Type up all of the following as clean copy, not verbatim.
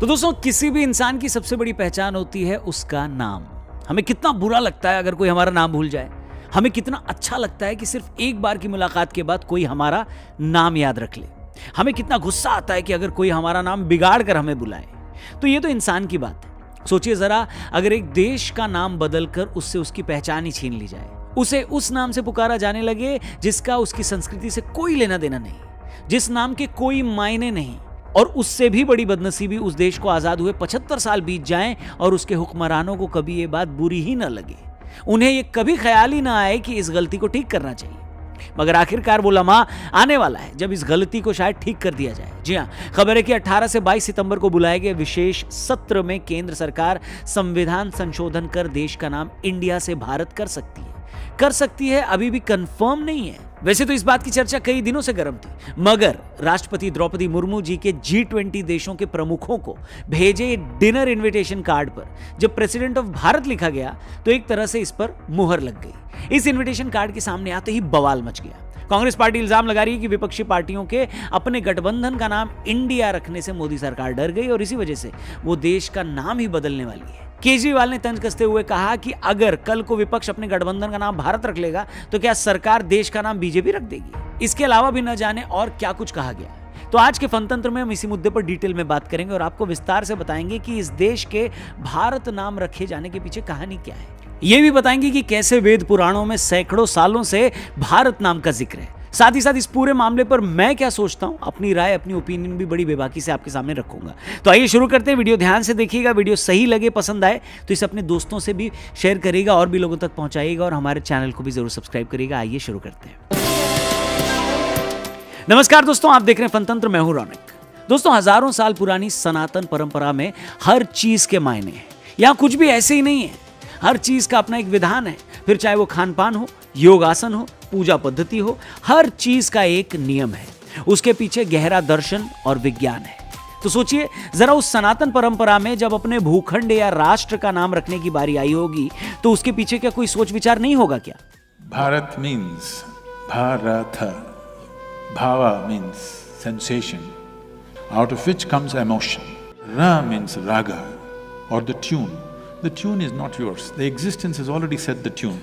तो दोस्तों, किसी भी इंसान की सबसे बड़ी पहचान होती है उसका नाम। हमें कितना बुरा लगता है अगर कोई हमारा नाम भूल जाए। हमें कितना अच्छा लगता है कि सिर्फ एक बार की मुलाकात के बाद कोई हमारा नाम याद रख ले। हमें कितना गुस्सा आता है कि अगर कोई हमारा नाम बिगाड़ कर हमें बुलाए। तो ये तो इंसान की बात है। सोचिए जरा, अगर एक देश का नाम बदलकर उससे उसकी पहचान ही छीन ली जाए, उसे उस नाम से पुकारा जाने लगे जिसका उसकी संस्कृति से कोई लेना देना नहीं, जिस नाम के कोई मायने नहीं, और उससे भी बड़ी बदनसीबी उस देश को आजाद हुए 75 साल बीत जाएं और उसके हुक्मरानों को कभी ये बात बुरी ही न लगे, उन्हें ये कभी ख्याल ही ना आए कि इस गलती को ठीक करना चाहिए। मगर आखिरकार वो लम्हा आने वाला है जब इस गलती को शायद ठीक कर दिया जाए। जी हां, खबर है कि 18 से 22 सितंबर को बुलाए गए विशेष सत्र में केंद्र सरकार संविधान संशोधन कर देश का नाम इंडिया से भारत कर सकती है। अभी भी कंफर्म नहीं है। वैसे तो इस बात की चर्चा कई दिनों से गर्म थी, मगर राष्ट्रपति द्रौपदी मुर्मू जी के G20 देशों के प्रमुखों को भेजे डिनर इनविटेशन कार्ड पर जब प्रेसिडेंट ऑफ भारत लिखा गया तो एक तरह से इस पर मुहर लग गई। इस इनविटेशन कार्ड के सामने आते ही बवाल मच गया। कांग्रेस पार्टी इल्जाम लगा रही है कि विपक्षी पार्टियों के अपने गठबंधन का नाम इंडिया रखने से मोदी सरकार डर गई और इसी वजह से वो देश का नाम ही बदलने वाली है। केजरीवाल ने तंज कसते हुए कहा कि अगर कल को विपक्ष अपने गठबंधन का नाम भारत रख लेगा तो क्या सरकार देश का नाम बीजेपी रख देगी। इसके अलावा भी न जाने और क्या कुछ कहा गया। तो आज के फनतंत्र में हम इसी मुद्दे पर डिटेल में बात करेंगे और आपको विस्तार से बताएंगे कि इस देश के भारत नाम रखे जाने के पीछे कहानी क्या है। यह भी बताएंगे कि कैसे वेद पुराणों में सैकड़ों सालों से भारत नाम का जिक्र है। साथ ही साथ इस पूरे मामले पर मैं क्या सोचता हूं, अपनी राय, अपनी ओपिनियन भी बड़ी बेबाकी से आपके सामने रखूंगा। तो आइए शुरू करते हैं। वीडियो ध्यान से देखिएगा। वीडियो सही लगे, पसंद आए तो इसे अपने दोस्तों से भी शेयर करिएगा और भी लोगों तक पहुंचाइएगा और हमारे चैनल को भी जरूर सब्सक्राइब करिएगा। आइए शुरू करते हैं। नमस्कार दोस्तों, आप देख रहे हैं फनतंत्र, मैं हूं रौनक। दोस्तों, हजारों साल पुरानी सनातन परंपरा में हर चीज के मायने हैं। यहां कुछ भी ऐसे ही नहीं है। हर चीज का अपना एक विधान है। फिर चाहे वो खान पान हो, योगासन हो, पूजा पद्धति हो, हर चीज का एक नियम है। उसके पीछे गहरा दर्शन और विज्ञान है। तो सोचिए जरा, उस सनातन परंपरा में जब अपने भूखंड या राष्ट्र का नाम रखने की बारी आई होगी तो उसके पीछे क्या कोई सोच विचार नहीं होगा क्या? Bharat means Bharata. Bhava means sensation, out of which comes emotion. Ra means raga or the tune. The tune is not yours. The existence has already set the tune.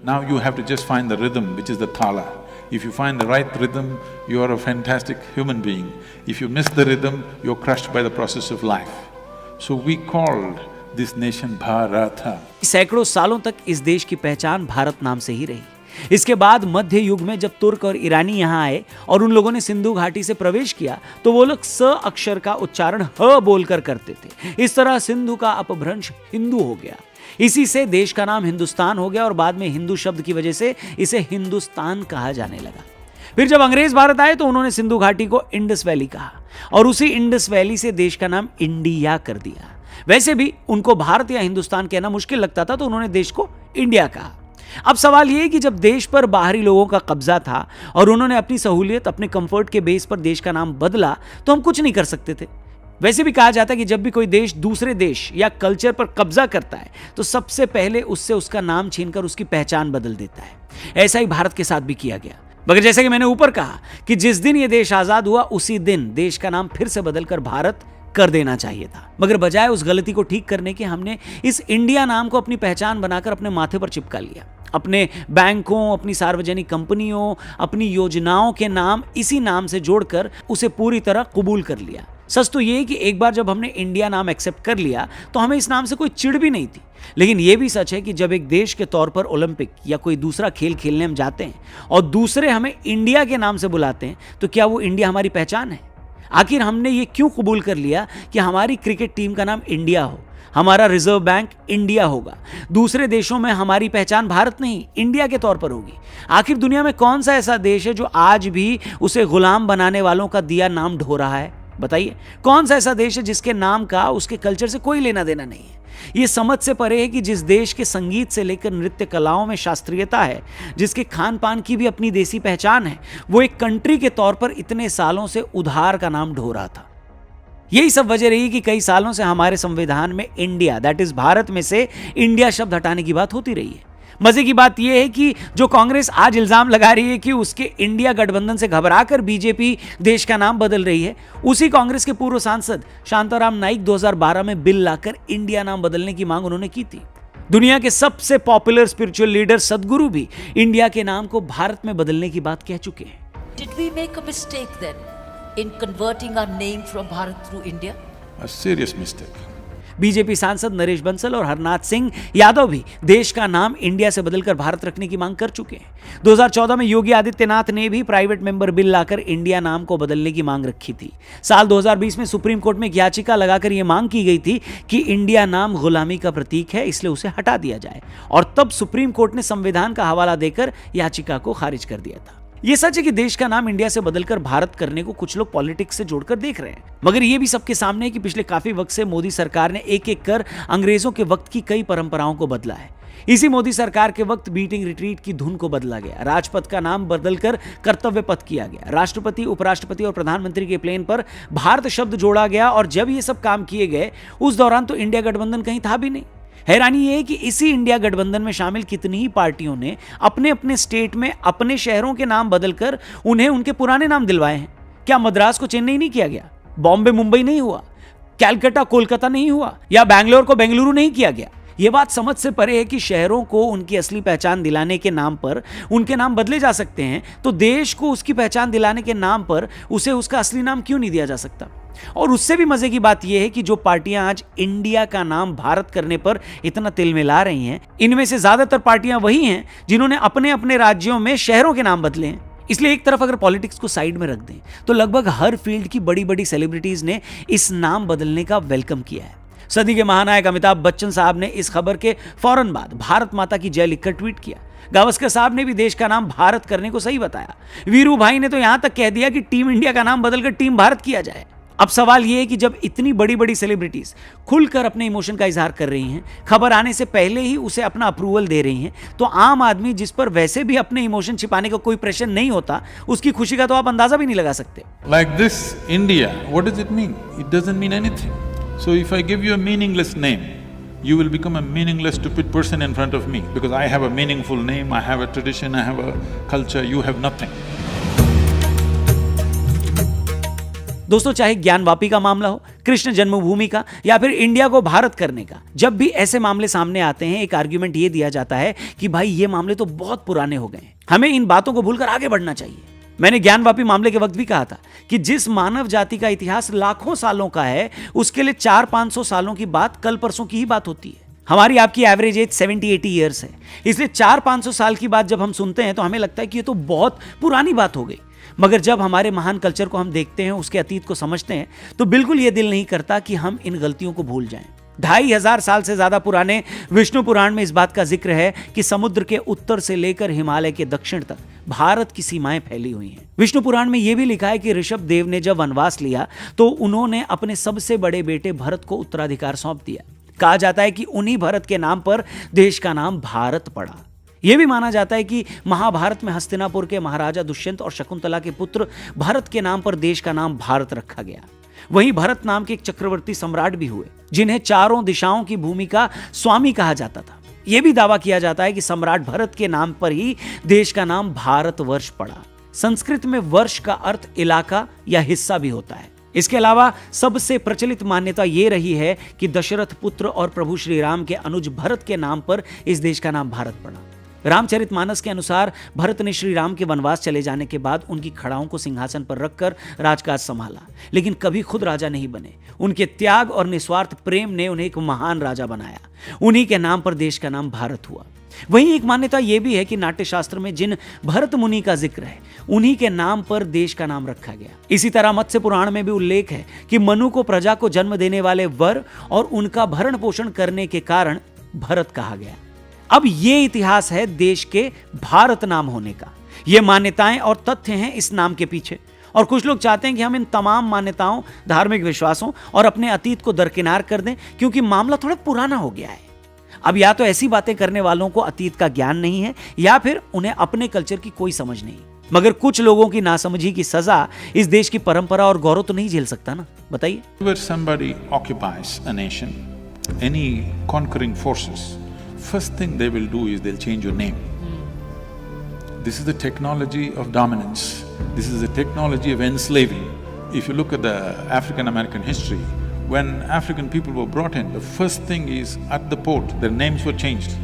Now you have to just find the rhythm, which is the thala. If you find the right rhythm, you are a fantastic human being. If you miss the rhythm, you're crushed by the process of life. So we called this nation Bharata. सैकड़ों सालों तक इस देश की पहचान भारत नाम से ही रही। इसके बाद मध्य युग में जब तुर्क और ईरानी यहाँ आए और उन लोगों ने सिंधु घाटी से प्रवेश किया तो वो लोग स अक्षर का उच्चारण ह बोलकर करते थे। इस तरह सिंधु का अपभ्रंश हिंदू हो गया। इसी से देश का नाम हिंदुस्तान हो गया और बाद में हिंदू शब्द की वजह से इसे हिंदुस्तान कहा जाने लगा। फिर जब अंग्रेज भारत आए तो उन्होंने सिंधु घाटी को इंडस वैली कहा और उसी इंडस वैली से देश का नाम इंडिया कर दिया। वैसे भी उनको भारत या हिंदुस्तान कहना मुश्किल लगता था तो उन्होंने देश को इंडिया कहा। अब सवाल यह है कि जब देश पर बाहरी लोगों का कब्जा था और उन्होंने अपनी सहूलियत, अपने कंफर्ट के बेस पर देश का नाम बदला तो हम कुछ नहीं कर सकते थे। वैसे भी कहा जाता है कि जब भी कोई देश दूसरे देश या कल्चर पर कब्जा करता है तो सबसे पहले उससे उसका नाम छीनकर उसकी पहचान बदल देता है। ऐसा ही भारत के साथ भी किया गया। मगर जैसे कि मैंने ऊपर कहा कि जिस दिन यह देश आजाद हुआ उसी दिन देश का नाम फिर से बदलकर भारत कर देना चाहिए था। मगर बजाय उस गलती को ठीक करने के हमने इस इंडिया नाम को अपनी पहचान बनाकर अपने माथे पर चिपका लिया। अपने बैंकों, अपनी सार्वजनिक कंपनियों, अपनी योजनाओं के नाम इसी नाम से जोड़कर उसे पूरी तरह कबूल कर लिया। सच तो ये है कि एक बार जब हमने इंडिया नाम एक्सेप्ट कर लिया तो हमें इस नाम से कोई चिढ़ भी नहीं थी। लेकिन यह भी सच है कि जब एक देश के तौर पर ओलंपिक या कोई दूसरा खेल खेलने हम जाते हैं और दूसरे हमें इंडिया के नाम से बुलाते हैं तो क्या वो इंडिया हमारी पहचान है? आखिर हमने ये क्यों कबूल कर लिया कि हमारी क्रिकेट टीम का नाम इंडिया हो, हमारा रिजर्व बैंक इंडिया होगा, दूसरे देशों में हमारी पहचान भारत नहीं इंडिया के तौर पर होगी? आखिर दुनिया में कौन सा ऐसा देश है जो आज भी उसे गुलाम बनाने वालों का दिया नाम ढो रहा है? बताइए, कौन सा ऐसा देश है जिसके नाम का उसके कल्चर से कोई लेना देना नहीं है? ये समझ से परे है कि जिस देश के संगीत से लेकर नृत्य कलाओं में शास्त्रीयता है, जिसके खान पान की भी अपनी देसी पहचान है, वो एक कंट्री के तौर पर इतने सालों से उधार का नाम ढो रहा था। यही सब वजह रही कि कई सालों से हमारे संविधान में इंडिया, दैट इज भारत में से इंडिया शब्द हटाने की बात होती रही है। मजे की बात यह है कि जो कांग्रेस आज इल्जाम लगा रही है कि उसके इंडिया गठबंधन से घबराकर बीजेपी देश का नाम बदल रही है, उसी कांग्रेस के पूर्व सांसद शांताराम नाइक 2012 में बिल लाकर इंडिया नाम बदलने की मांग उन्होंने की थी। दुनिया के सबसे पॉपुलर स्पिरिचुअल लीडर सदगुरु भी इंडिया के नाम को भारत में बदलने की बात कह चुके हैं। Did we make a mistake then in converting our name from Bharat through India? A serious mistake. BJP सांसद नरेश बंसल और हरनाथ सिंह यादव भी देश का नाम इंडिया से बदलकर भारत रखने की मांग कर चुके हैं। 2014 में योगी आदित्यनाथ ने भी प्राइवेट मेंबर बिल लाकर इंडिया नाम को बदलने की मांग रखी थी। साल 2020 में सुप्रीम कोर्ट में एक याचिका लगाकर यह मांग की गई थी कि इंडिया नाम गुलामी का प्रतीक है, इसलिए उसे हटा दिया जाए, और तब सुप्रीम कोर्ट ने संविधान का हवाला देकर याचिका को खारिज कर दिया था। ये सच है कि देश का नाम इंडिया से बदलकर भारत करने को कुछ लोग पॉलिटिक्स से जोड़कर देख रहे हैं, मगर ये भी सबके सामने है कि पिछले काफी वक्त से मोदी सरकार ने एक एक कर अंग्रेजों के वक्त की कई परंपराओं को बदला है। इसी मोदी सरकार के वक्त मीटिंग रिट्रीट की धुन को बदला गया, राजपथ का नाम बदलकर कर्तव्य पथ किया गया, राष्ट्रपति, उपराष्ट्रपति और प्रधानमंत्री के प्लेन पर भारत शब्द जोड़ा गया, और जब ये सब काम किए गए उस दौरान तो इंडिया गठबंधन कहीं था भी नहीं। हैरानी यह है कि इसी इंडिया गठबंधन में शामिल कितनी ही पार्टियों ने अपने अपने स्टेट में अपने शहरों के नाम बदलकर उन्हें उनके पुराने नाम दिलवाए हैं। क्या मद्रास को चेन्नई नहीं किया गया, बॉम्बे मुंबई नहीं हुआ, कैलकाटा कोलकाता नहीं हुआ, या बैंगलोर को बेंगलुरु नहीं किया गया? यह बात समझ से परे है कि शहरों को उनकी असली पहचान दिलाने के नाम पर उनके नाम बदले जा सकते हैं, तो देश को उसकी पहचान दिलाने के नाम पर उसे उसका असली नाम क्यों नहीं दिया जा सकता? और उससे भी मजे की बात यह है कि जो पार्टियां आज इंडिया का नाम भारत करने पर इतना तिलमिला रही हैं, इनमें से ज्यादातर पार्टियां वही हैं जिन्होंने अपने अपने राज्यों में शहरों के नाम बदले हैं। इसलिए एक तरफ अगर पॉलिटिक्स को साइड में रख दें तो लगभग हर फील्ड की बड़ी बड़ी सेलिब्रिटीज ने इस नाम बदलने का वेलकम किया है। सदी के महानायक अमिताभ बच्चन साहब ने इस खबर के फौरन बाद भारत माता की जय लिखकर ट्वीट किया। गावस्कर साहब ने भी देश का नाम भारत करने को सही बताया। वीरू भाई ने तो यहां तक कह दिया कि टीम इंडिया का नाम बदलकर टीम भारत किया जाए। अब सवाल यह है कि जब इतनी बड़ी बड़ी सेलिब्रिटीज खुलकर अपने इमोशन का इजहार कर रही हैं, खबर आने से पहले ही उसे अपना अप्रूवल दे रही हैं, तो आम आदमी जिस पर वैसे भी अपने इमोशन छिपाने का कोई प्रेशर नहीं होता, उसकी खुशी का तो आप अंदाजा भी नहीं लगा सकते। Like this, India, what does it mean? It doesn't mean anything. So if I give you a meaningless name, you will become a meaningless, stupid person in front of me because I have a meaningful name, I have a tradition, I have a culture, you have nothing. दोस्तों, चाहे ज्ञानवापी का मामला हो, कृष्ण जन्मभूमि का, या फिर India को भारत करने का, जब भी ऐसे मामले सामने आते हैं एक आर्ग्यूमेंट ये दिया जाता है कि भाई ये मामले तो बहुत पुराने हो गए हैं, हमें इन बातों को भूलकर आगे बढ़ना चाहिए। मैंने ज्ञानवापी मामले के वक्त भी कहा था कि जिस मानव जाति का इतिहास लाखों सालों का है, उसके लिए 400-500 सालों की बात कल परसों की ही बात होती है। हमारी आपकी एवरेज एज 70-80 ईयर्स है, इसलिए 400-500 साल की बात जब हम सुनते हैं तो हमें लगता है कि ये तो बहुत पुरानी बात हो गई। मगर जब हमारे महान कल्चर को हम देखते हैं, उसके अतीत को समझते हैं, तो बिल्कुल ये दिल नहीं करता कि हम इन गलतियों को भूल जाएं। 2500 साल से ज्यादा पुराने विष्णु पुराण में इस बात का जिक्र है कि समुद्र के उत्तर से लेकर हिमालय के दक्षिण तक भारत की सीमाएं फैली हुई हैं। विष्णु पुराण में यह भी लिखा है कि ऋषभ देव ने जब वनवास लिया तो उन्होंने अपने सबसे बड़े बेटे भरत को उत्तराधिकार सौंप दिया। कहा जाता है कि उन्हीं भरत के नाम पर देश का नाम भारत पड़ा। यह भी माना जाता है कि महाभारत में हस्तिनापुर के महाराजा दुष्यंत और शकुंतला के पुत्र भरत के नाम पर देश का नाम भारत रखा गया। वहीं भरत नाम के एक चक्रवर्ती सम्राट भी हुए जिन्हें चारों दिशाओं की भूमि का स्वामी कहा जाता था। यह भी दावा किया जाता है कि सम्राट भरत के नाम पर ही देश का नाम भारतवर्ष पड़ा। संस्कृत में वर्ष का अर्थ इलाका या हिस्सा भी होता है। इसके अलावा सबसे प्रचलित मान्यता यह रही है कि दशरथ पुत्र और प्रभु श्री राम के अनुज भरत के नाम पर इस देश का नाम भारत पड़ा। रामचरितमानस के अनुसार भरत ने श्री राम के वनवास चले जाने के बाद उनकी खड़ाओं को सिंहासन पर रखकर राजकाज संभाला, लेकिन कभी खुद राजा नहीं बने। उनके त्याग और निस्वार्थ प्रेम ने उन्हें एक महान राजा बनाया। उन्हीं के नाम पर देश का नाम भारत हुआ। वहीं एक मान्यता यह भी है कि नाट्यशास्त्र में जिन भरत मुनि का जिक्र है, उन्हीं के नाम पर देश का नाम रखा गया। इसी तरह मत्स्य पुराण में भी उल्लेख है कि मनु को प्रजा को जन्म देने वाले वर और उनका भरण पोषण करने के कारण भरत कहा गया। अब ये इतिहास है देश के भारत नाम होने का। ये मान्यताएं और तथ्य हैं इस नाम के पीछे, और कुछ लोग चाहते हैं कि हम इन तमाम मान्यताओं, धार्मिक विश्वासों और अपने अतीत को दरकिनार कर दें क्योंकि मामला थोड़ा पुराना हो गया है। अब या तो ऐसी बातें करने वालों को अतीत का ज्ञान नहीं है या फिर उन्हें अपने कल्चर की कोई समझ नहीं। मगर कुछ लोगों की नासमझी की सजा इस देश की परंपरा और गौरव तो नहीं झेल सकता ना, बताइए। Where somebody occupies a nation, any conquering forces first thing they will do is they'll change your name. This is the technology of dominance. This is the technology of enslaving. If you look at the African American history, when African people were brought in, the first thing is at the port, their names were changed.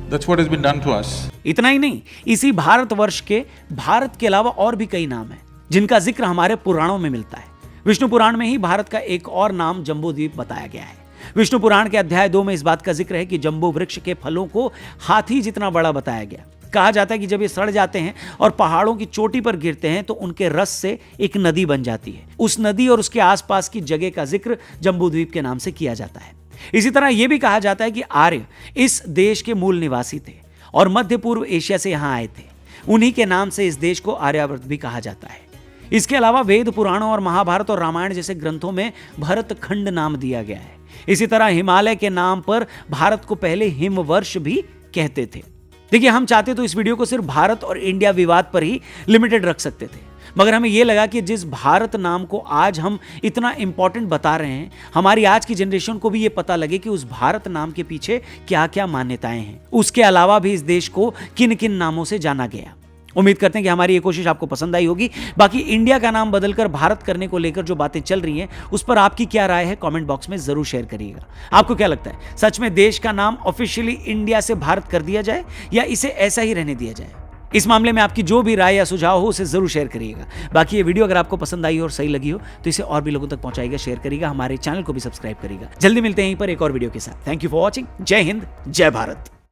That's what has been done to us. इतना ही नहीं, इसी भारतवर्ष के भारत के अलावा और भी कई नाम हैं जिनका जिक्र हमारे पुराणों में मिलता है। विष्णु पुराण में ही भारत का एक और नाम जम्बूद्वीप बताया गया है। विष्णु पुराण के अध्याय 2 में इस बात का जिक्र है कि जम्बू वृक्ष के फलों को हाथी जितना बड़ा बताया गया। कहा जाता है कि जब ये सड़ जाते हैं और पहाड़ों की चोटी पर गिरते हैं तो उनके रस से एक नदी बन जाती है। उस नदी और उसके आसपास की जगह का जिक्र जम्बूद्वीप के नाम से किया जाता है। इसी तरह यह भी कहा जाता है कि आर्य इस देश के मूल निवासी थे और मध्य पूर्व एशिया से यहां आए थे। उन्हीं के नाम से इस देश को आर्यावर्त भी कहा जाता है। इसके अलावा वेद पुराणों और महाभारत और रामायण जैसे ग्रंथों में भरत खंड नाम दिया गया है। इसी तरह हिमालय के नाम पर भारत को पहले हिमवर्ष भी कहते थे। देखिए, हम चाहते तो इस वीडियो को सिर्फ भारत और इंडिया विवाद पर ही लिमिटेड रख सकते थे, मगर हमें यह लगा कि जिस भारत नाम को आज हम इतना इंपॉर्टेंट बता रहे हैं, हमारी आज की जनरेशन को भी यह पता लगे कि उस भारत नाम के पीछे क्या क्या मान्यताएं हैं। उसके अलावा भी इस देश को किन किन नामों से जाना गया। उम्मीद करते हैं कि हमारी ये कोशिश आपको पसंद आई होगी। बाकी इंडिया का नाम बदलकर भारत करने को लेकर जो बातें चल रही हैं, उस पर आपकी क्या राय है कमेंट बॉक्स में जरूर शेयर करिएगा। आपको क्या लगता है, सच में देश का नाम ऑफिशियली इंडिया से भारत कर दिया जाए या इसे ऐसा ही रहने दिया जाए? इस मामले में आपकी जो भी राय या सुझाव हो उसे जरूर शेयर करिएगा। बाकी ये वीडियो अगर आपको पसंद आई और सही लगी हो तो इसे और भी लोगों तक पहुंचाइएगा, शेयर करिएगा, हमारे चैनल को भी सब्सक्राइब करिएगा। जल्दी मिलते हैं यहीं पर एक और वीडियो के साथ। Thank you for watching. जय हिंद, जय भारत।